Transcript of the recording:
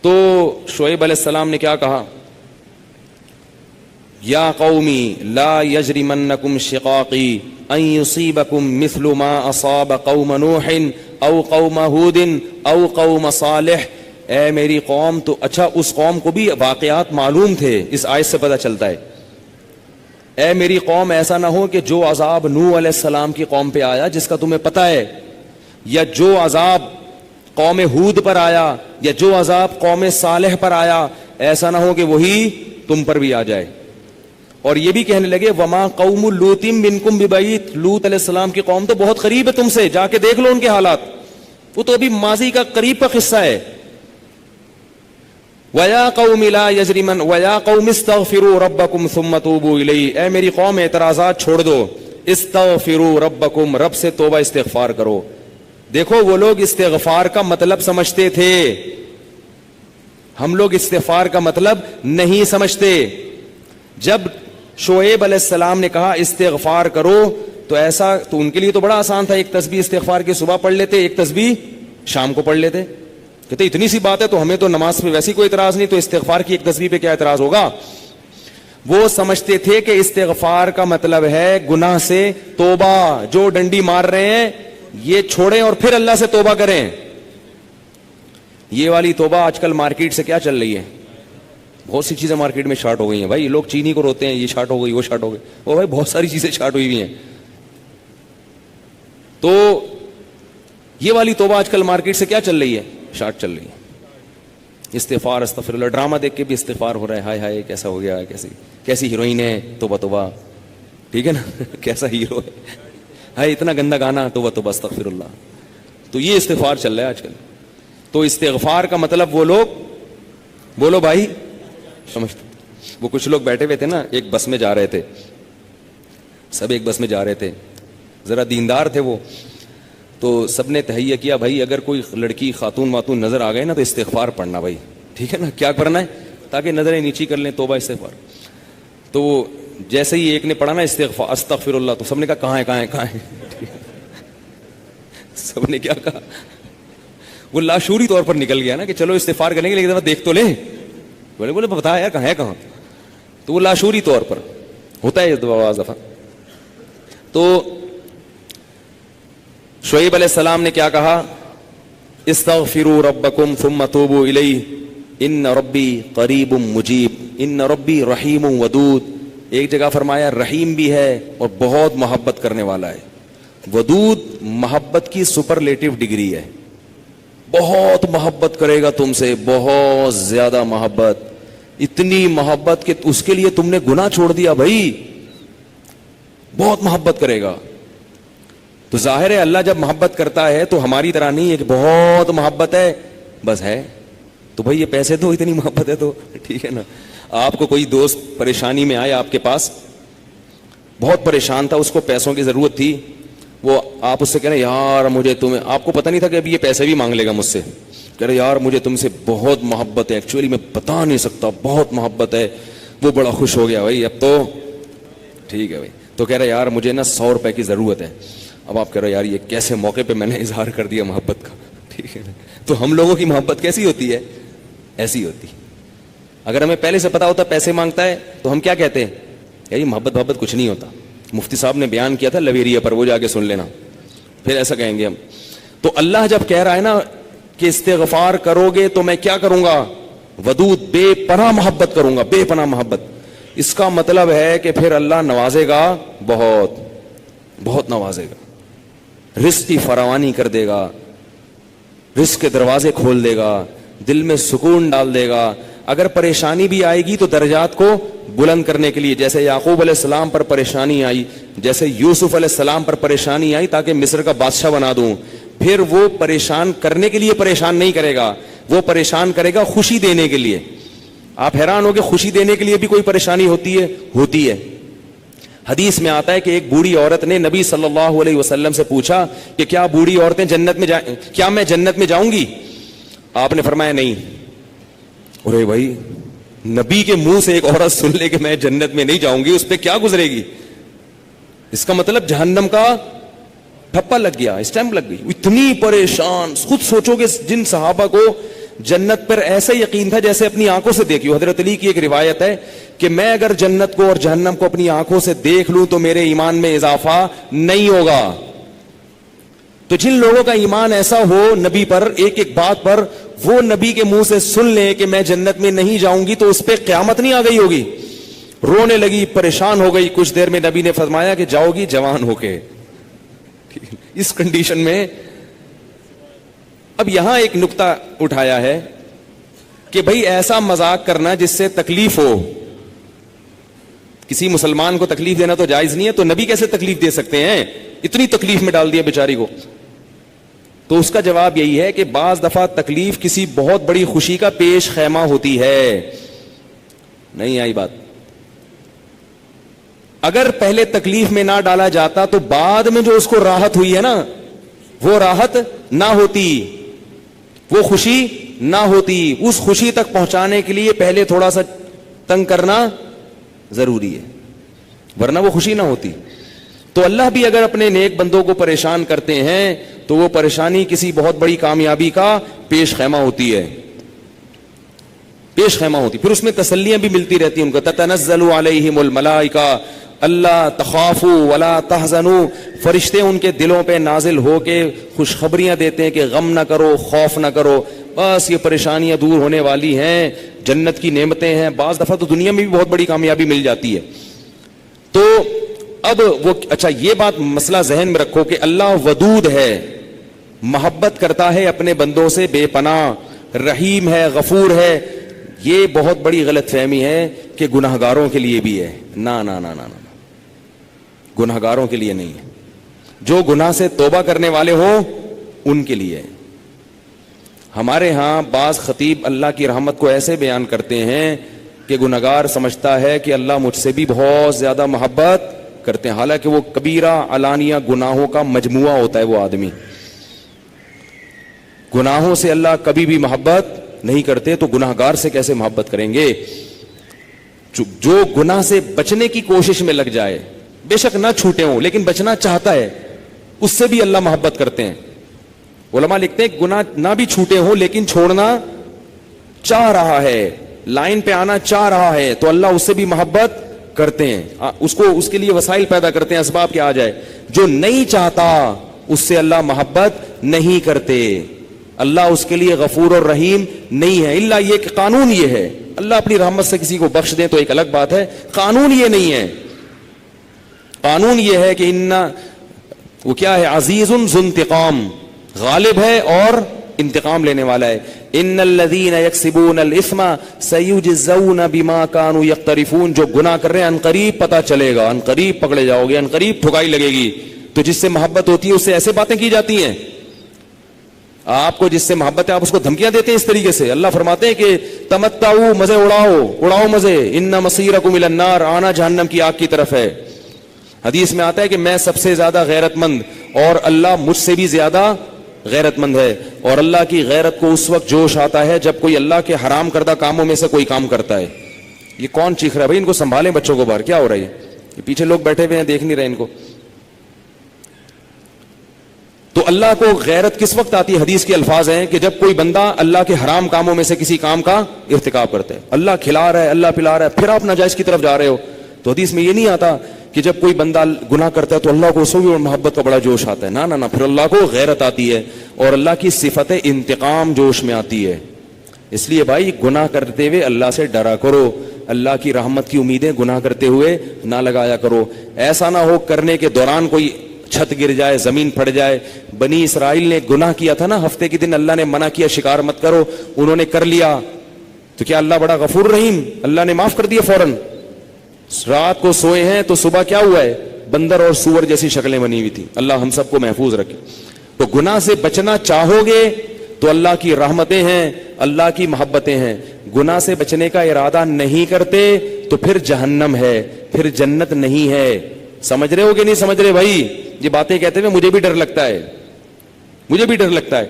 تو شعیب علیہ السلام نے کیا کہا؟ یا قومی لا یجرمنکم شقاقی ان یصیبکم مثل ما اصاب قوم نوح او قوم ہود او قوم صالح. اے میری قوم، تو اچھا اس قوم کو بھی واقعات معلوم تھے، اس آیت سے پتہ چلتا ہے. اے میری قوم، ایسا نہ ہو کہ جو عذاب نوح علیہ السلام کی قوم پہ آیا جس کا تمہیں پتہ ہے، یا جو عذاب قوم ہود پر آیا، یا جو عذاب قوم صالح پر آیا، ایسا نہ ہو کہ وہی تم پر بھی آ جائے. اور یہ بھی کہنے لگے وما قوم لوط منکم ببعید، لوط علیہ السلام کی قوم تو بہت قریب ہے تم سے، جا کے دیکھ لو ان کے حالات، وہ تو ابھی ماضی کا قریب کا قصہ ہے. وَيَا قَوْمِ لَا يَجْرِمَنْ وَيَا قَوْمِ اسْتَغْفِرُوا رَبَّكُمْ ثُمَّ تُوبُوا إِلَيْهِ. اے میری قوم اعتراضات چھوڑ دو، استغفروا ربکم، رب سے توبہ استغفار کرو. دیکھو وہ لوگ استغفار کا مطلب سمجھتے تھے، ہم لوگ استغفار کا مطلب نہیں سمجھتے. جب شعیب علیہ السلام نے کہا استغفار کرو تو ایسا تو ان کے لیے تو بڑا آسان تھا، ایک تسبیح استغفار کی صبح پڑھ لیتے، ایک تسبیح شام کو پڑھ لیتے. کہتے اتنی سی بات ہے تو ہمیں تو نماز پہ ویسی کوئی اعتراض نہیں، تو استغفار کی ایک تسبیح پہ کیا اعتراض ہوگا. وہ سمجھتے تھے کہ استغفار کا مطلب ہے گناہ سے توبہ، جو ڈنڈی مار رہے ہیں یہ چھوڑیں اور پھر اللہ سے توبہ کریں. یہ والی توبہ آج کل مارکیٹ سے کیا چل رہی ہے، بہت سی چیزیں مارکیٹ میں شارٹ ہو گئی ہیں. بھائی لوگ چینی کو روتے ہیں، یہ شارٹ ہو گئی، وہ شارٹ ہو گئی، وہ بھائی بہت ساری چیزیں شارٹ ہوئی ہوئی ہیں. تو یہ والی توبہ آج کل مارکیٹ سے کیا چل رہی ہے، شارٹ چل رہی ہے. استغفار استغفر اللہ، ڈرامہ دیکھ کے بھی استغفار ہو رہا ہے، ہائے ہائے کیسا ہو گیا، کیسی ہیروئن ہے، توبہ توبہ، ٹھیک ہے نا کیسا ہیرو ہے، ہائے اتنا گندا گانا، توبہ توبہ استغفر اللہ. تو یہ استغفار چل رہا ہے آج کل. تو استغفار کا مطلب وہ لوگ، بولو بھائی سمجھتے. وہ کچھ لوگ بیٹھے ہوئے تھے نا، ایک بس میں جا رہے تھے، سب ایک بس میں جا رہے تھے، ذرا دیندار تھے وہ، تو سب نے تہیہ کیا بھائی اگر کوئی لڑکی خاتون واتون نظر آ گئے نا تو استغفار پڑھنا بھائی، ٹھیک ہے نا، کیا کرنا ہے تاکہ نظریں نیچی کر لیں، توبہ استغفار. تو وہ جیسے ہی ایک نے پڑھا نا استغفار استغفر اللہ، تو سب نے کہا کہاں ہے کہاں ہے کہاں ہے سب نے کیا کہا، وہ لاشعوری طور پر نکل گیا نا کہ چلو استغفار کریں گے لیکن ذرا دیکھ تو لیں. بولے بتا یار کہاں ہے کہاں، تو وہ لاشعوری طور پر ہوتا ہے یہ بعض دفعہ. تو شعیب علیہ السلام نے کیا کہا، استغفروا ربکم ثم توبوا الیہ ان ربی قریب مجیب ان ربی رحیم ودود. ایک جگہ فرمایا رحیم بھی ہے اور بہت محبت کرنے والا ہے. ودود محبت کی سپرلیٹو ڈگری ہے، بہت محبت کرے گا تم سے، بہت زیادہ محبت، اتنی محبت کہ اس کے لیے تم نے گناہ چھوڑ دیا بھائی، بہت محبت کرے گا. تو ظاہر ہے اللہ جب محبت کرتا ہے تو ہماری طرح نہیں ہے کہ بہت محبت ہے بس ہے تو بھائی یہ پیسے دو، اتنی محبت ہے تو ٹھیک ہے نا. آپ کو کوئی دوست پریشانی میں آئے آپ کے پاس، بہت پریشان تھا، اس کو پیسوں کی ضرورت تھی، وہ آپ اس سے کہہ رہے یار مجھے تمہیں، آپ کو پتہ نہیں تھا کہ ابھی یہ پیسے بھی مانگ لے گا مجھ سے، کہہ رہے یار مجھے تم سے بہت محبت ہے، ایکچولی میں بتا نہیں سکتا بہت محبت ہے. وہ بڑا خوش ہو گیا بھائی اب تو ٹھیک ہے بھائی. تو کہہ رہے یار مجھے نا 100 روپے کی ضرورت ہے. اب آپ کہہ رہے یار یہ کیسے موقع پہ میں نے اظہار کر دیا محبت کا، ٹھیک ہے نا. تو ہم لوگوں کی محبت کیسی ہوتی ہے، ایسی ہوتی. اگر ہمیں پہلے سے پتا ہوتا پیسے مانگتا ہے تو ہم کیا کہتے ہیں، یار محبت کچھ نہیں ہوتا. مفتی صاحب نے بیان کیا تھا لویریہ پر، وہ جا کے سن لینا، پھر ایسا کہیں گے ہم. تو اللہ جب کہہ رہا ہے نا کہ استغفار کرو گے تو میں کیا کروں گا، ودود بے پناہ محبت کروں گا، بے پناہ محبت. اس کا مطلب ہے کہ پھر اللہ نوازے گا، بہت بہت نوازے گا، رزق کی فراوانی کر دے گا، رزق کے دروازے کھول دے گا، دل میں سکون ڈال دے گا. اگر پریشانی بھی آئے گی تو درجات کو بلند کرنے کے لیے، جیسے یعقوب علیہ السلام پر پریشانی آئی، جیسے یوسف علیہ السلام پر پریشانی آئی تاکہ مصر کا بادشاہ بنا دوں، پھر وہ پریشان کرنے کے لیے پریشان نہیں کرے گا، وہ پریشان کرے گا خوشی دینے کے لیے. آپ حیران ہو کہ خوشی دینے کے لیے بھی کوئی پریشانی ہوتی ہے. حدیث میں آتا ہے کہ ایک بوڑھی عورت نے نبی صلی اللہ علیہ وسلم سے پوچھا کہ کیا بوڑھی عورتیں جنت میں کیا میں جنت میں جاؤں گی؟ آپ نے فرمایا نہیں. ارے بھائی نبی کے منہ سے ایک عورت سن لے کہ میں جنت میں نہیں جاؤں گی، اس پہ کیا گزرے گی؟ اس کا مطلب جہنم کا ٹھپا لگ گیا، اسٹیمپ لگ گئی. اتنی پریشان. خود سوچو کہ جن صحابہ کو جنت پر ایسا یقین تھا جیسے اپنی آنکھوں سے دیکھی ہو. حضرت علی کی ایک روایت ہے کہ میں اگر جنت کو اور جہنم کو اپنی آنکھوں سے دیکھ لوں تو میرے ایمان میں اضافہ نہیں ہوگا. تو جن لوگوں کا ایمان ایسا ہو نبی پر ایک ایک بات پر, وہ نبی کے منہ سے سن لیں کہ میں جنت میں نہیں جاؤں گی, تو اس پہ قیامت نہیں آ گئی ہوگی. رونے لگی, پریشان ہو گئی, کچھ دیر میں نبی نے فرمایا کہ جاؤ گی جوان ہو کے. اس کنڈیشن میں اب یہاں ایک نقطہ اٹھایا ہے کہ بھئی ایسا مذاق کرنا جس سے تکلیف ہو, کسی مسلمان کو تکلیف دینا تو جائز نہیں ہے, تو نبی کیسے تکلیف دے سکتے ہیں؟ اتنی تکلیف میں ڈال دیا بیچاری کو. تو اس کا جواب یہی ہے کہ بعض دفعہ تکلیف کسی بہت بڑی خوشی کا پیش خیمہ ہوتی ہے. نہیں آئی بات؟ اگر پہلے تکلیف میں نہ ڈالا جاتا تو بعد میں جو اس کو راحت ہوئی ہے نا, وہ راحت نہ ہوتی, وہ خوشی نہ ہوتی. اس خوشی تک پہنچانے کے لیے پہلے تھوڑا سا تنگ کرنا ضروری ہے, ورنہ وہ خوشی نہ ہوتی. تو اللہ بھی اگر اپنے نیک بندوں کو پریشان کرتے ہیں تو وہ پریشانی کسی بہت بڑی کامیابی کا پیش خیمہ ہوتی ہے, پیش خیمہ ہوتی. پھر اس میں تسلیاں بھی ملتی رہتی ہیں ان کو. تتنزل علیہم الملائکہ اللہ تخافوا ولا تحزنوا, فرشتے ان کے دلوں پہ نازل ہو کے خوشخبریاں دیتے ہیں کہ غم نہ کرو, خوف نہ کرو, بس یہ پریشانیاں دور ہونے والی ہیں, جنت کی نعمتیں ہیں. بعض دفعہ تو دنیا میں بھی بہت بڑی کامیابی مل جاتی ہے. تو اب وہ اچھا یہ بات مسئلہ ذہن میں رکھو کہ اللہ ودود ہے, محبت کرتا ہے اپنے بندوں سے بے پناہ, رحیم ہے, غفور ہے. یہ بہت بڑی غلط فہمی ہے کہ گناہگاروں کے لیے بھی ہے. نا نا نا نا نا, گناہگاروں کے لیے نہیں ہے. جو گناہ سے توبہ کرنے والے ہوں ان کے لیے. ہمارے ہاں بعض خطیب اللہ کی رحمت کو ایسے بیان کرتے ہیں کہ گناہگار سمجھتا ہے کہ اللہ مجھ سے بھی بہت زیادہ محبت کرتے ہیں, حالانکہ وہ کبیرہ علانیہ گناہوں کا مجموعہ ہوتا ہے. وہ آدمی گناہوں سے اللہ کبھی بھی محبت نہیں کرتے, تو گناہگار سے کیسے محبت کریں گے؟ جو گناہ سے بچنے کی کوشش میں لگ جائے, بے شک نہ چھوٹے ہوں لیکن بچنا چاہتا ہے, اس سے بھی اللہ محبت کرتے ہیں. علماء لکھتے ہیں گناہ نہ بھی چھوٹے ہوں لیکن چھوڑنا چاہ رہا ہے, لائن پہ آنا چاہ رہا ہے, تو اللہ اس سے بھی محبت کرتے ہیں. اس کے لیے وسائل پیدا کرتے ہیں, اسباب کے آ جائے. جو نہیں چاہتا اس سے اللہ محبت نہیں کرتے. اللہ اس کے لیے غفور اور رحیم نہیں ہے. الا یہ کہ قانون یہ ہے, اللہ اپنی رحمت سے کسی کو بخش دیں تو ایک الگ بات ہے, قانون یہ نہیں ہے. قانون یہ ہے کہ وہ کیا ہے, عزیز ذو انتقام, غالب ہے اور انتقام لینے والا ہے. ان الذين يكسبون الاثم سيجزون بما كانوا يقترفون, جو گناہ کر رہے ہیں عنقریب پتہ چلے گا, عنقریب پکڑے جاؤ گے, عنقریب ٹھکائی لگے گی. تو جس سے محبت ہوتی ہے اس سے ایسے باتیں کی جاتی ہیں. آپ کو جس سے محبت ہے آپ اس کو دھمکیاں دیتے ہیں اس طریقے سے. اللہ فرماتے ہیں کہ تمتعوا, مزے اڑاؤ مزے, ان مصیرکم الی النار, آنا جہنم کی آگ کی طرف ہے. حدیث میں آتا ہے کہ میں سب سے زیادہ غیرت مند اور اللہ مجھ سے بھی زیادہ غیرت مند ہے. اور اللہ کی غیرت کو اس وقت جوش آتا ہے جب کوئی اللہ کے حرام کردہ کاموں میں سے کوئی کام کرتا ہے. یہ کون چیخ رہا ہے بھائی؟ ان کو سنبھالیں بچوں کو باہر, کیا ہو رہا ہے یہ پیچھے لوگ بیٹھے ہوئے ہیں دیکھ نہیں رہے ان کو. تو اللہ کو غیرت کس وقت آتی ہے؟ حدیث کے الفاظ ہیں کہ جب کوئی بندہ اللہ کے حرام کاموں میں سے کسی کام کا ارتکاب کرتا ہے. اللہ کھلا رہا ہے, اللہ پلا رہا ہے, پھر آپ ناجائز کی طرف جا رہے ہو. تو حدیث میں یہ نہیں آتا کہ جب کوئی بندہ گناہ کرتا ہے تو اللہ کو اس کو بھی محبت کا بڑا جوش آتا ہے. نا نا نا, پھر اللہ کو غیرت آتی ہے اور اللہ کی صفت انتقام جوش میں آتی ہے. اس لیے بھائی گناہ کرتے ہوئے اللہ سے ڈرا کرو, اللہ کی رحمت کی امیدیں گناہ کرتے ہوئے نہ لگایا کرو. ایسا نہ ہو کرنے کے دوران کوئی چھت گر جائے, زمین پھٹ جائے. بنی اسرائیل نے گناہ کیا تھا نا, ہفتے کے دن اللہ نے منع کیا شکار مت کرو, انہوں نے کر لیا, تو کیا اللہ بڑا غفور رحیم, اللہ نے معاف کر دیا فوراً. رات کو سوئے ہیں تو صبح کیا ہوا ہے, بندر اور سور جیسی شکلیں بنی ہوئی تھی. اللہ ہم سب کو محفوظ رکھے. تو گناہ سے بچنا چاہو گے تو اللہ کی رحمتیں ہیں, اللہ کی محبتیں ہیں. گناہ سے بچنے کا ارادہ نہیں کرتے تو پھر جہنم ہے, پھر جنت نہیں ہے. سمجھ رہے ہو کہ نہیں سمجھ رہے بھائی؟ یہ باتیں کہتے ہوئے مجھے بھی ڈر لگتا ہے, مجھے بھی ڈر لگتا ہے.